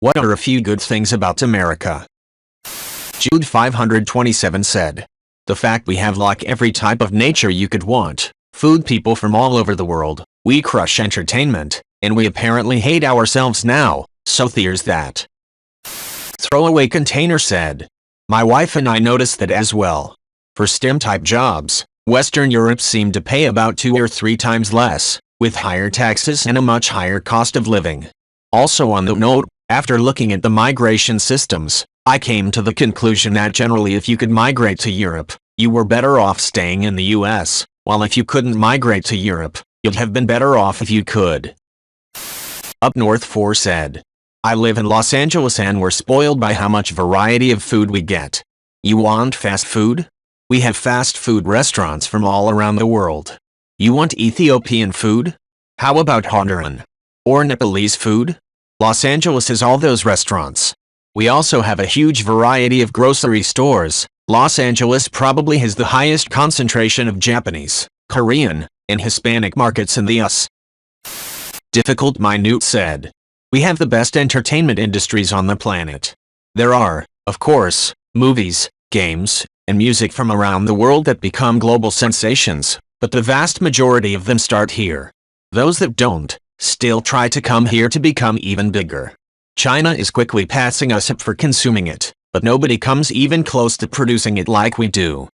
What are a few good things about America? Jude 527 said, the fact we have like every type of nature you could want, food, people from all over the world, we crush entertainment, and we apparently hate ourselves now, so there's that. Throwaway Container said, my wife and I noticed that as well. For STEM-type jobs, Western Europe seemed to pay about 2 or 3 times less, with higher taxes and a much higher cost of living. Also on the note, after looking at the migration systems, I came to the conclusion that generally if you could migrate to Europe, you were better off staying in the US, while if you couldn't migrate to Europe, you'd have been better off if you could. Up North 4 said, I live in Los Angeles and we're spoiled by how much variety of food we get. You want fast food? We have fast food restaurants from all around the world. You want Ethiopian food? How about Honduran? Or Nepalese food? Los Angeles has all those restaurants. We also have a huge variety of grocery stores. Los Angeles probably has the highest concentration of Japanese, Korean, and Hispanic markets in the US. Difficult Minute said, we have the best entertainment industries on the planet. There are, of course, movies, games, and music from around the world that become global sensations, but the vast majority of them start here. Those that don't, still try to come here to become even bigger. China is quickly passing us up for consuming it, but nobody comes even close to producing it like we do.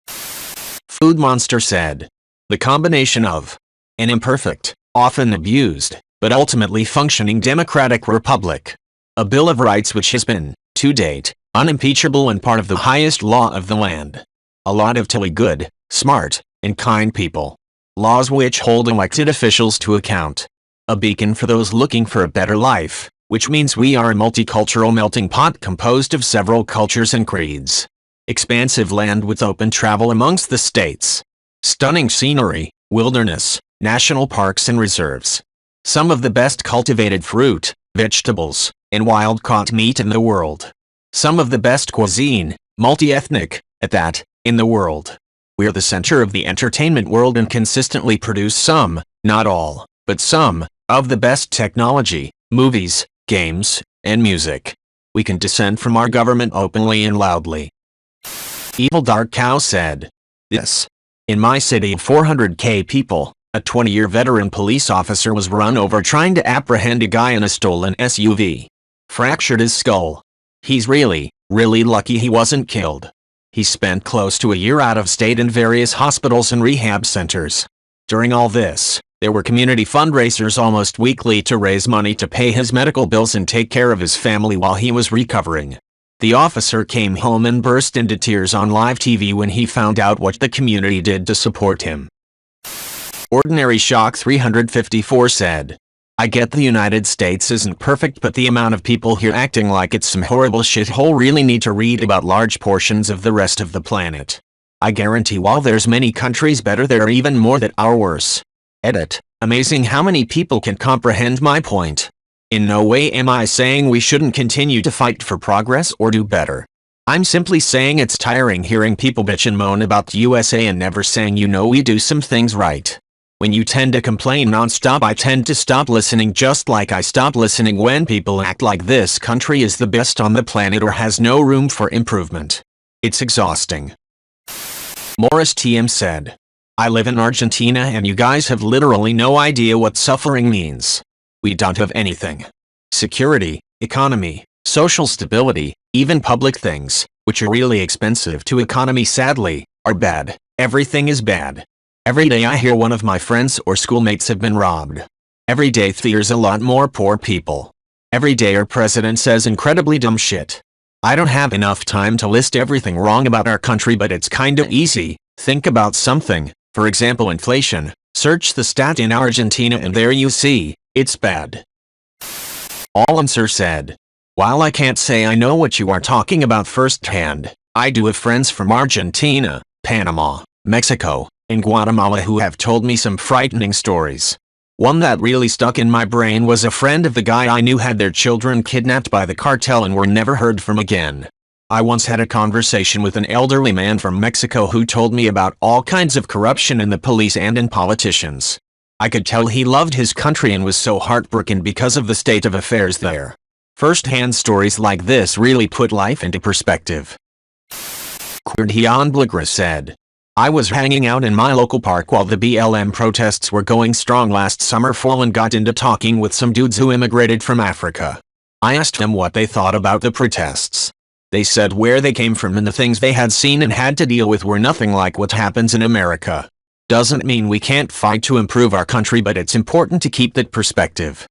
Food Monster said, the combination of an imperfect, often abused, but ultimately functioning democratic republic, a Bill of Rights which has been, to date, unimpeachable and part of the highest law of the land, a lot of totally good, smart, and kind people, laws which hold elected officials to account, a beacon for those looking for a better life, which means we are a multicultural melting pot composed of several cultures and creeds, expansive land with open travel amongst the states, stunning scenery, wilderness, national parks and reserves, some of the best cultivated fruit, vegetables, and wild-caught meat in the world, some of the best cuisine, multi-ethnic, at that, in the world. We're the center of the entertainment world and consistently produce some, not all, but some, of the best technology, movies, games, and music. We can dissent from our government openly and loudly. Evil Dark Cow said, this. In my city of 400k people, a 20-year veteran police officer was run over trying to apprehend a guy in a stolen SUV. Fractured his skull. He's really, really lucky he wasn't killed. He spent close to a year out of state in various hospitals and rehab centers. During all this, there were community fundraisers almost weekly to raise money to pay his medical bills and take care of his family while he was recovering. The officer came home and burst into tears on live TV when he found out what the community did to support him. Ordinary Shock 354 said, I get the United States isn't perfect, but the amount of people here acting like it's some horrible shithole really need to read about large portions of the rest of the planet. I guarantee while there's many countries better, there are even more that are worse. Edit. Amazing how many people can comprehend my point. In no way am I saying we shouldn't continue to fight for progress or do better. I'm simply saying it's tiring hearing people bitch and moan about the USA and never saying we do some things right. When you tend to complain non-stop, I tend to stop listening, just like I stop listening when people act like this country is the best on the planet or has no room for improvement. It's exhausting. Morris TM said, I live in Argentina and you guys have literally no idea what suffering means. We don't have anything. Security, economy, social stability, even public things, which are really expensive to economy sadly, are bad. Everything is bad. Every day I hear one of my friends or schoolmates have been robbed. Every day there's a lot more poor people. Every day our president says incredibly dumb shit. I don't have enough time to list everything wrong about our country, but it's kinda easy. Think about something. For example, inflation. Search the stat in Argentina and there you see, it's bad. All-Answer said, while I can't say I know what you are talking about firsthand, I do have friends from Argentina, Panama, Mexico, and Guatemala who have told me some frightening stories. One that really stuck in my brain was a friend of the guy I knew had their children kidnapped by the cartel and were never heard from again. I once had a conversation with an elderly man from Mexico who told me about all kinds of corruption in the police and in politicians. I could tell he loved his country and was so heartbroken because of the state of affairs there. First-hand stories like this really put life into perspective. Hyun Blagra said, I was hanging out in my local park while the BLM protests were going strong last summer fall and got into talking with some dudes who immigrated from Africa. I asked them what they thought about the protests. They said where they came from and the things they had seen and had to deal with were nothing like what happens in America. Doesn't mean we can't fight to improve our country, but it's important to keep that perspective.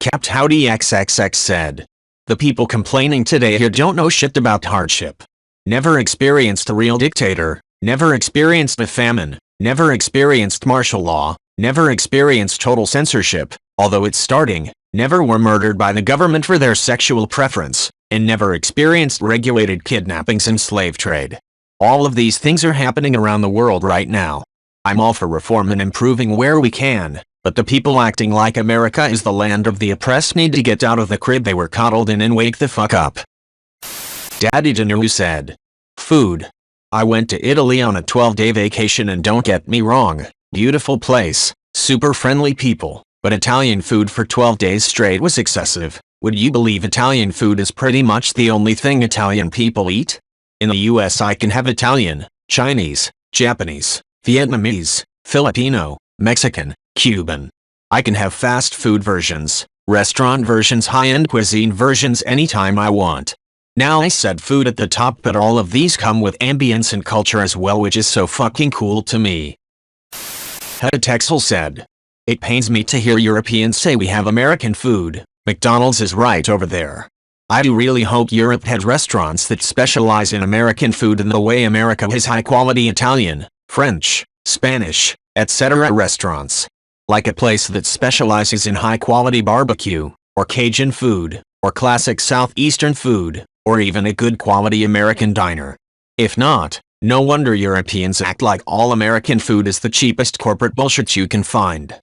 Capt Howdy XXX said, the people complaining today here don't know shit about hardship. Never experienced a real dictator, never experienced a famine, never experienced martial law, never experienced total censorship, although it's starting, never were murdered by the government for their sexual preference, and never experienced regulated kidnappings and slave trade. All of these things are happening around the world right now. I'm all for reform and improving where we can, but the people acting like America is the land of the oppressed need to get out of the crib they were coddled in and wake the fuck up. Daddy Danu said, food. I went to Italy on a 12-day vacation and don't get me wrong, beautiful place, super friendly people, but Italian food for 12 days straight was excessive. Would you believe Italian food is pretty much the only thing Italian people eat? In the US I can have Italian, Chinese, Japanese, Vietnamese, Filipino, Mexican, Cuban. I can have fast food versions, restaurant versions, high-end cuisine versions anytime I want. Now I said food at the top, but all of these come with ambience and culture as well, which is so fucking cool to me. Hedetexel said, it pains me to hear Europeans say we have American food. McDonald's is right over there. I do really hope Europe had restaurants that specialize in American food in the way America has high-quality Italian, French, Spanish, etc. restaurants. Like a place that specializes in high-quality barbecue, or Cajun food, or classic Southeastern food, or even a good quality American diner. If not, no wonder Europeans act like all American food is the cheapest corporate bullshit you can find.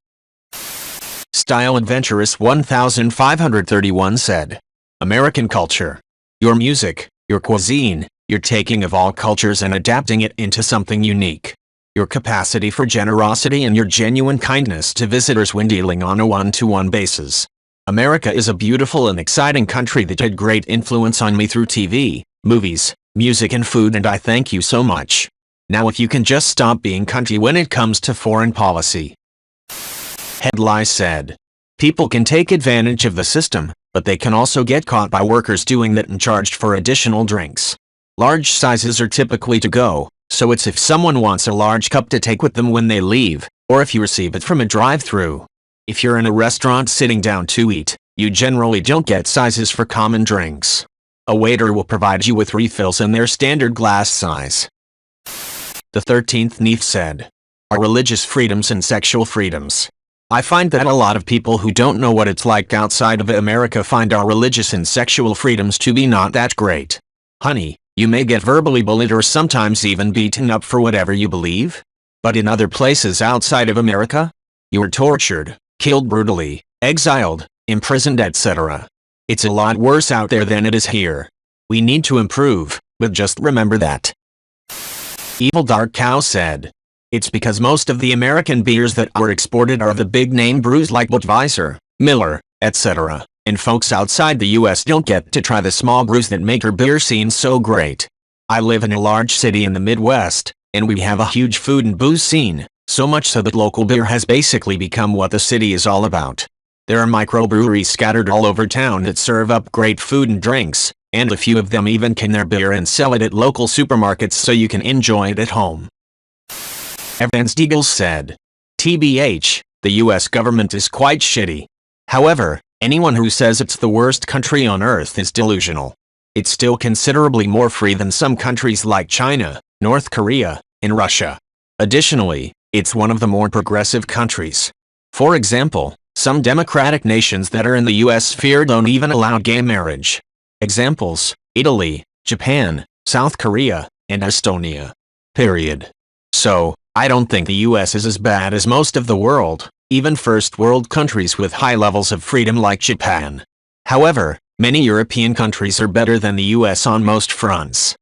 Style Adventurous 1531 said, American culture. Your music, your cuisine, your taking of all cultures and adapting it into something unique. Your capacity for generosity and your genuine kindness to visitors when dealing on a one-to-one basis. America is a beautiful and exciting country that had great influence on me through TV, movies, music and food, and I thank you so much. Now if you can just stop being cunty when it comes to foreign policy. Headline said, people can take advantage of the system, but they can also get caught by workers doing that and charged for additional drinks. Large sizes are typically to go, so it's if someone wants a large cup to take with them when they leave, or if you receive it from a drive-thru. If you're in a restaurant sitting down to eat, you generally don't get sizes for common drinks. A waiter will provide you with refills in their standard glass size. The 13th Neef said, our religious freedoms and sexual freedoms. I find that a lot of people who don't know what it's like outside of America find our religious and sexual freedoms to be not that great. Honey, you may get verbally bullied or sometimes even beaten up for whatever you believe. But in other places outside of America, you are tortured, killed brutally, exiled, imprisoned, etc. It's a lot worse out there than it is here. We need to improve, but just remember that. Evil Dark Cow said, it's because most of the American beers that are exported are the big-name brews like Budweiser, Miller, etc. And folks outside the US don't get to try the small brews that make our beer scene so great. I live in a large city in the Midwest, and we have a huge food and booze scene, so much so that local beer has basically become what the city is all about. There are microbreweries scattered all over town that serve up great food and drinks, and a few of them even can their beer and sell it at local supermarkets so you can enjoy it at home. Evans Deagles said, TBH, the US government is quite shitty. However, anyone who says it's the worst country on earth is delusional. It's still considerably more free than some countries like China, North Korea, and Russia. Additionally, it's one of the more progressive countries. For example, some democratic nations that are in the US sphere don't even allow gay marriage. Examples, Italy, Japan, South Korea, and Estonia. Period. So, I don't think the US is as bad as most of the world, even first world countries with high levels of freedom like Japan. However, many European countries are better than the US on most fronts.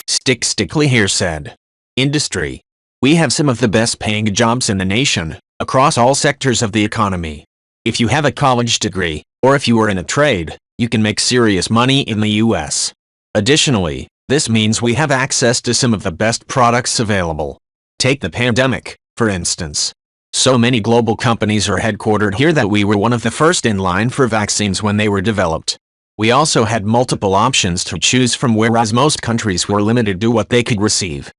Stickly here said, industry. We have some of the best paying jobs in the nation, across all sectors of the economy. If you have a college degree, or if you are in a trade, you can make serious money in the US. Additionally, this means we have access to some of the best products available. Take the pandemic, for instance. So many global companies are headquartered here that we were one of the first in line for vaccines when they were developed. We also had multiple options to choose from, whereas most countries were limited to what they could receive.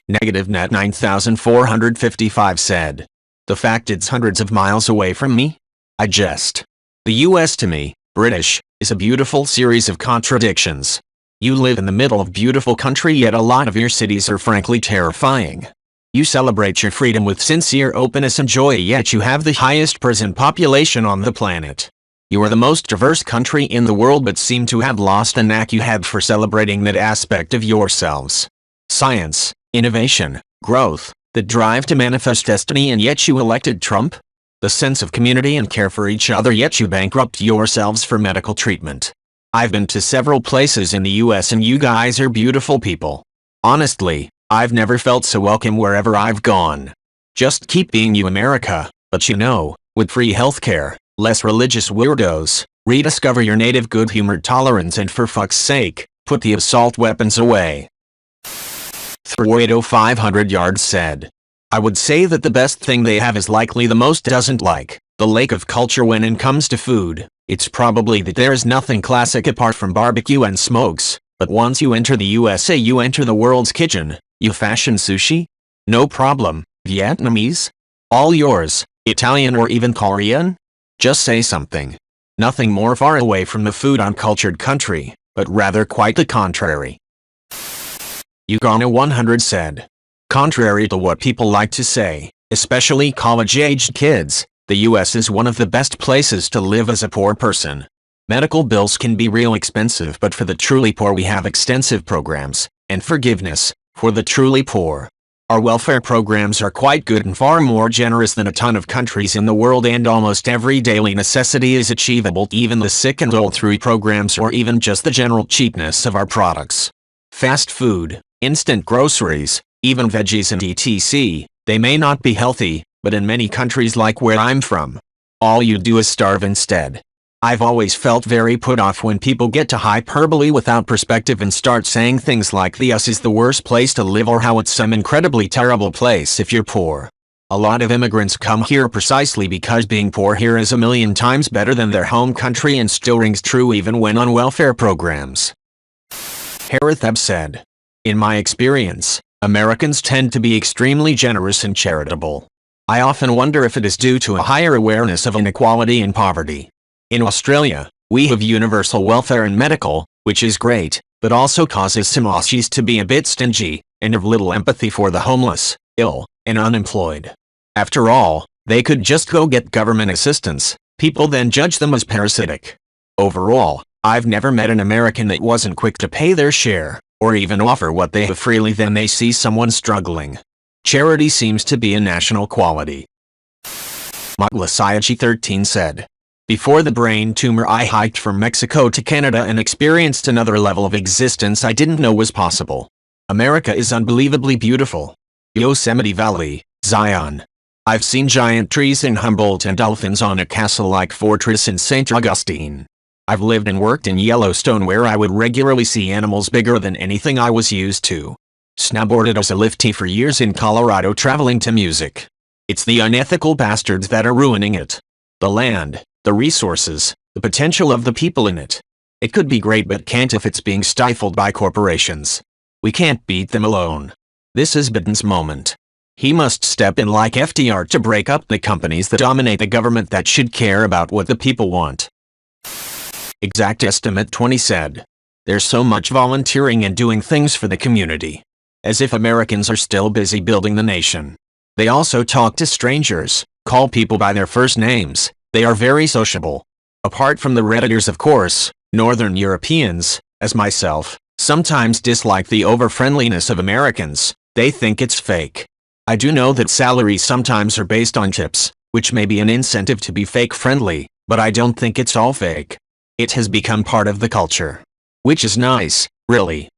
Negative net 9455 said. The fact it's hundreds of miles away from me? I jest. The US to me, British, is a beautiful series of contradictions. You live in the middle of beautiful country, yet a lot of your cities are frankly terrifying. You celebrate your freedom with sincere openness and joy, yet you have the highest prison population on the planet. You are the most diverse country in the world, but seem to have lost the knack you had for celebrating that aspect of yourselves. Science, innovation, growth, the drive to manifest destiny, and yet you elected Trump? The sense of community and care for each other, yet you bankrupt yourselves for medical treatment. I've been to several places in the US and you guys are beautiful people. Honestly, I've never felt so welcome wherever I've gone. Just keep being you, America. But you know, with free healthcare, less religious weirdos, rediscover your native good-humored tolerance, and for fuck's sake, put the assault weapons away. 500 yards said. I would say that the best thing they have is likely the most doesn't like, the lack of culture when it comes to food. It's probably that there is nothing classic apart from barbecue and smokes, but once you enter the USA you enter the world's kitchen. You fashion sushi? No problem. Vietnamese? All yours. Italian or even Korean? Just say something. Nothing more far away from the food uncultured country, but rather quite the contrary. Ugana 100 said. Contrary to what people like to say, especially college-aged kids, the US is one of the best places to live as a poor person. Medical bills can be real expensive, but for the truly poor we have extensive programs, and forgiveness, for the truly poor. Our welfare programs are quite good and far more generous than a ton of countries in the world, and almost every daily necessity is achievable, even the sick and old, through programs or even just the general cheapness of our products. Fast food, instant groceries, even veggies and etc., they may not be healthy, but in many countries like where I'm from, all you do is starve instead. I've always felt very put off when people get to hyperbole without perspective and start saying things like the US is the worst place to live, or how it's some incredibly terrible place if you're poor. A lot of immigrants come here precisely because being poor here is a million times better than their home country, and still rings true even when on welfare programs. Harithab said. In my experience, Americans tend to be extremely generous and charitable. I often wonder if it is due to a higher awareness of inequality and poverty. In Australia, we have universal welfare and medical, which is great, but also causes some Aussies to be a bit stingy, and have little empathy for the homeless, ill, and unemployed. After all, they could just go get government assistance. People then judge them as parasitic. Overall, I've never met an American that wasn't quick to pay their share, or even offer what they have freely then they see someone struggling. Charity seems to be a national quality. Maglasayachi 13 said. Before the brain tumor I hiked from Mexico to Canada and experienced another level of existence I didn't know was possible. America is unbelievably beautiful. Yosemite Valley, Zion. I've seen giant trees in Humboldt and dolphins on a castle-like fortress in St. Augustine. I've lived and worked in Yellowstone, where I would regularly see animals bigger than anything I was used to. Snowboarded as a liftie for years in Colorado traveling to music. It's the unethical bastards that are ruining it. The land, the resources, the potential of the people in it. It could be great but can't if it's being stifled by corporations. We can't beat them alone. This is Biden's moment. He must step in like FDR to break up the companies that dominate the government that should care about what the people want. Exact Estimate 20 said. There's so much volunteering and doing things for the community. As if Americans are still busy building the nation. They also talk to strangers, call people by their first names. They are very sociable. Apart from the Redditors, of course, Northern Europeans, as myself, sometimes dislike the over-friendliness of Americans. They think it's fake. I do know that salaries sometimes are based on tips, which may be an incentive to be fake-friendly, but I don't think it's all fake. It has become part of the culture. Which is nice, really.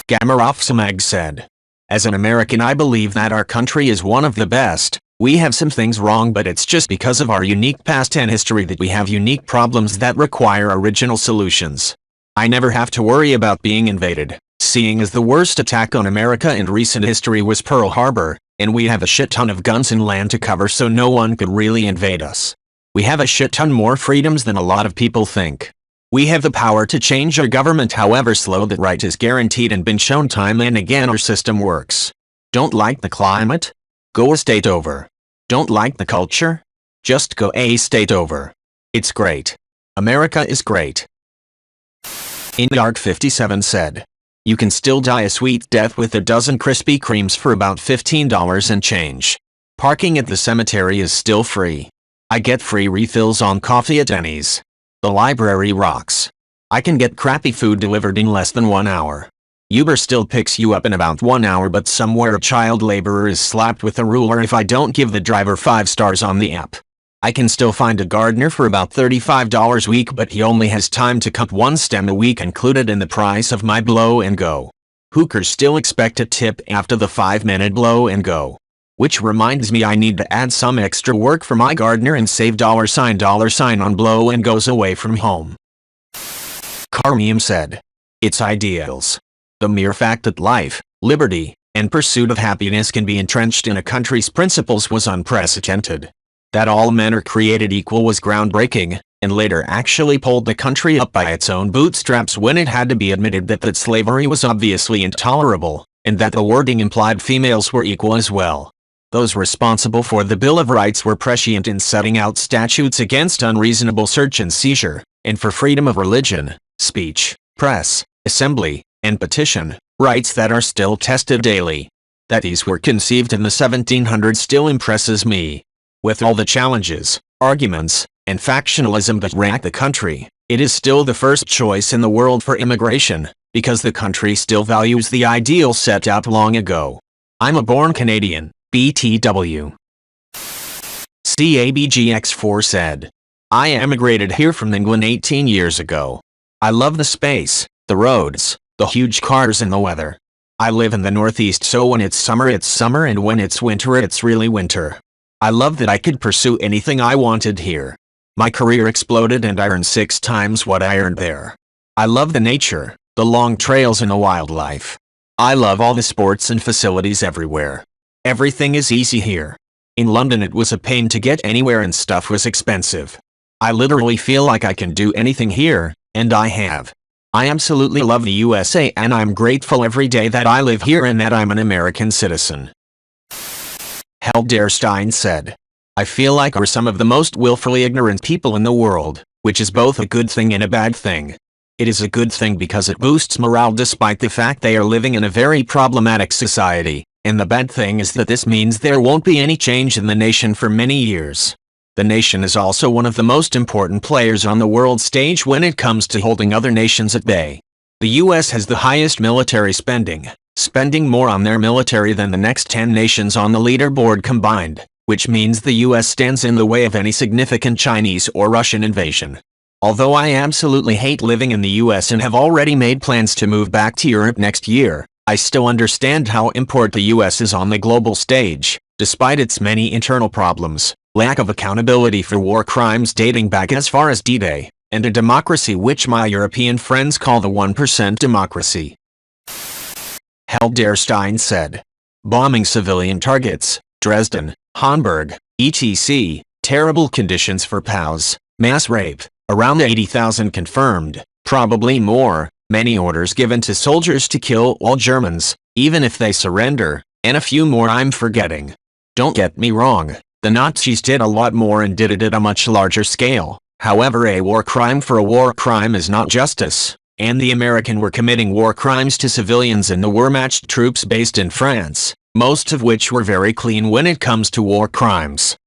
Gamarov Samag said. As an American, I believe that our country is one of the best, We have some things wrong, but it's just because of our unique past and history that we have unique problems that require original solutions. I never have to worry about being invaded, seeing as the worst attack on America in recent history was Pearl Harbor, and we have a shit ton of guns and land to cover, so no one could really invade us. We have a shit ton more freedoms than a lot of people think. We have the power to change our government however slow that right is guaranteed and been shown time and again our system works. Don't like the climate? Go a state over. Don't like the culture? Just go a state over. It's great. America is great. Dark57 said, you can still die a sweet death with a dozen Krispy Kremes for about $15 and change. Parking at the cemetery is still free. I get free refills on coffee at Denny's. The library rocks. I can get crappy food delivered in less than 1 hour. Uber still picks you up in about 1 hour, but somewhere a child laborer is slapped with a ruler if I don't give the driver 5 stars on the app. I can still find a gardener for about $35 a week, but he only has time to cut 1 stem a week included in the price of my blow and go. Hookers still expect a tip after the 5-minute blow and go. Which reminds me I need to add some extra work for my gardener and save $$ on blow and goes away from home. Carmeme said, it's ideals. The mere fact that life, liberty, and pursuit of happiness can be entrenched in a country's principles was unprecedented. That all men are created equal was groundbreaking, and later actually pulled the country up by its own bootstraps when it had to be admitted that slavery was obviously intolerable, and that the wording implied females were equal as well. Those responsible for the Bill of Rights were prescient in setting out statutes against unreasonable search and seizure, and for freedom of religion, speech, press, assembly, and petition, rights that are still tested daily. That these were conceived in the 1700s still impresses me. With all the challenges, arguments, and factionalism that rack the country, it is still the first choice in the world for immigration, because the country still values the ideal set out long ago. I'm a born Canadian, BTW. CABGX4 said, I emigrated here from England 18 years ago. I love the space, the roads, the huge cars and the weather. I live in the Northeast, so when it's summer and when it's really winter. I love that I could pursue anything I wanted here. My career exploded and I earned 6 times what I earned there. I love the nature, the long trails and the wildlife. I love all the sports and facilities everywhere. Everything is easy here. In London it was a pain to get anywhere and stuff was expensive. I literally feel like I can do anything here, and I have. I absolutely love the USA and I'm grateful every day that I live here and that I'm an American citizen. Helderstein said, I feel like we're some of the most willfully ignorant people in the world, which is both a good thing and a bad thing. It is a good thing because it boosts morale despite the fact they are living in a very problematic society, and the bad thing is that this means there won't be any change in the nation for many years. The nation is also one of the most important players on the world stage when it comes to holding other nations at bay. The US has the highest military spending more on their military than the next 10 nations on the leaderboard combined, which means the US stands in the way of any significant Chinese or Russian invasion. Although I absolutely hate living in the US and have already made plans to move back to Europe next year, I still understand how important the US is on the global stage, despite its many internal problems, lack of accountability for war crimes dating back as far as D-Day, and a democracy which my European friends call the 1% democracy. Helderstein said, bombing civilian targets, Dresden, Hamburg, etc., terrible conditions for POWs, mass rape, around 80,000 confirmed, probably more, many orders given to soldiers to kill all Germans, even if they surrender, and a few more I'm forgetting. Don't get me wrong, the Nazis did a lot more and did it at a much larger scale. However, a war crime for a war crime is not justice, and the American were committing war crimes to civilians and the war-matched troops based in France, most of which were very clean when it comes to war crimes.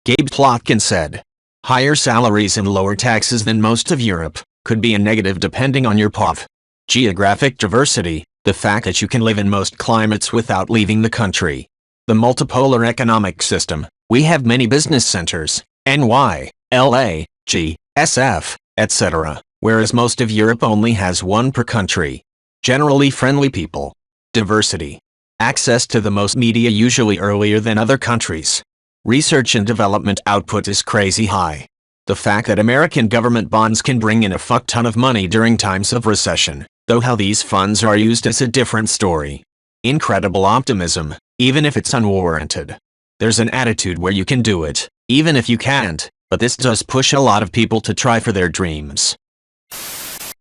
Gabe Plotkin said, higher salaries and lower taxes than most of Europe could be a negative depending on your POV. Geographic diversity, the fact that you can live in most climates without leaving the country. The multipolar economic system, we have many business centers, NY, LA, G, SF, etc., whereas most of Europe only has one per country. Generally friendly people. Diversity. Access to the most media usually earlier than other countries. Research and development output is crazy high. The fact that American government bonds can bring in a fuck ton of money during times of recession, though how these funds are used is a different story. Incredible optimism, even if it's unwarranted. There's an attitude where you can do it, even if you can't, but this does push a lot of people to try for their dreams.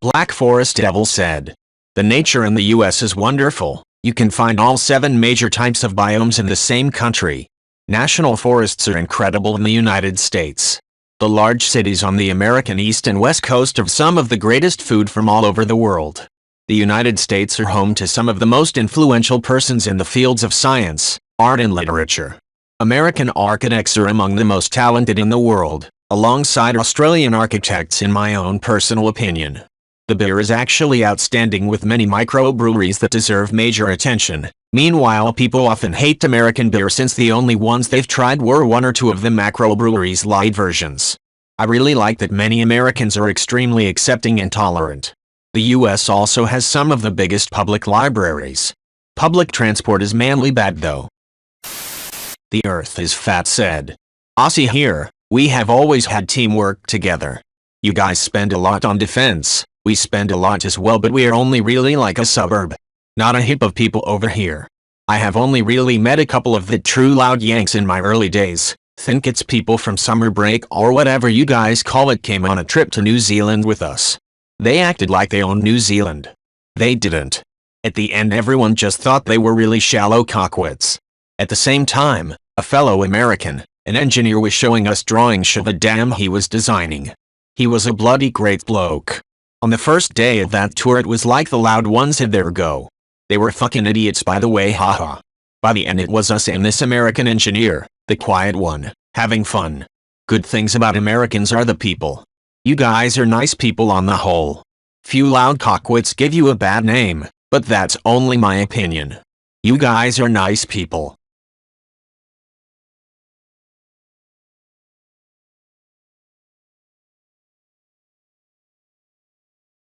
Black Forest Devil said, "The nature in the US is wonderful. You can find all 7 major types of biomes in the same country. National forests are incredible in the United States. The large cities on the American East and West Coast have some of the greatest food from all over the world. The United States are home to some of the most influential persons in the fields of science, art and literature. American architects are among the most talented in the world, alongside Australian architects in my own personal opinion. The beer is actually outstanding with many microbreweries that deserve major attention. Meanwhile, people often hate American beer since the only ones they've tried were 1 or 2 of the macrobreweries' light versions. I really like that many Americans are extremely accepting and tolerant. The US also has some of the biggest public libraries. Public transport is manly bad though." The Earth is Fat said, "Aussie here, we have always had teamwork together. You guys spend a lot on defense, we spend a lot as well, but we are only really like a suburb. Not a heap of people over here. I have only really met a couple of the true loud Yanks in my early days. Think it's people from summer break or whatever you guys call it came on a trip to New Zealand with us. They acted like they owned New Zealand. They didn't. At the end everyone just thought they were really shallow cockwits. At the same time, a fellow American, an engineer, was showing us drawings of a dam he was designing. He was a bloody great bloke. On the first day of that tour it was like the loud ones had their go. They were fucking idiots by the way, haha. By the end it was us and this American engineer, the quiet one, having fun. Good things about Americans are the people. You guys are nice people on the whole. Few loud cockwits give you a bad name, but that's only my opinion. You guys are nice people."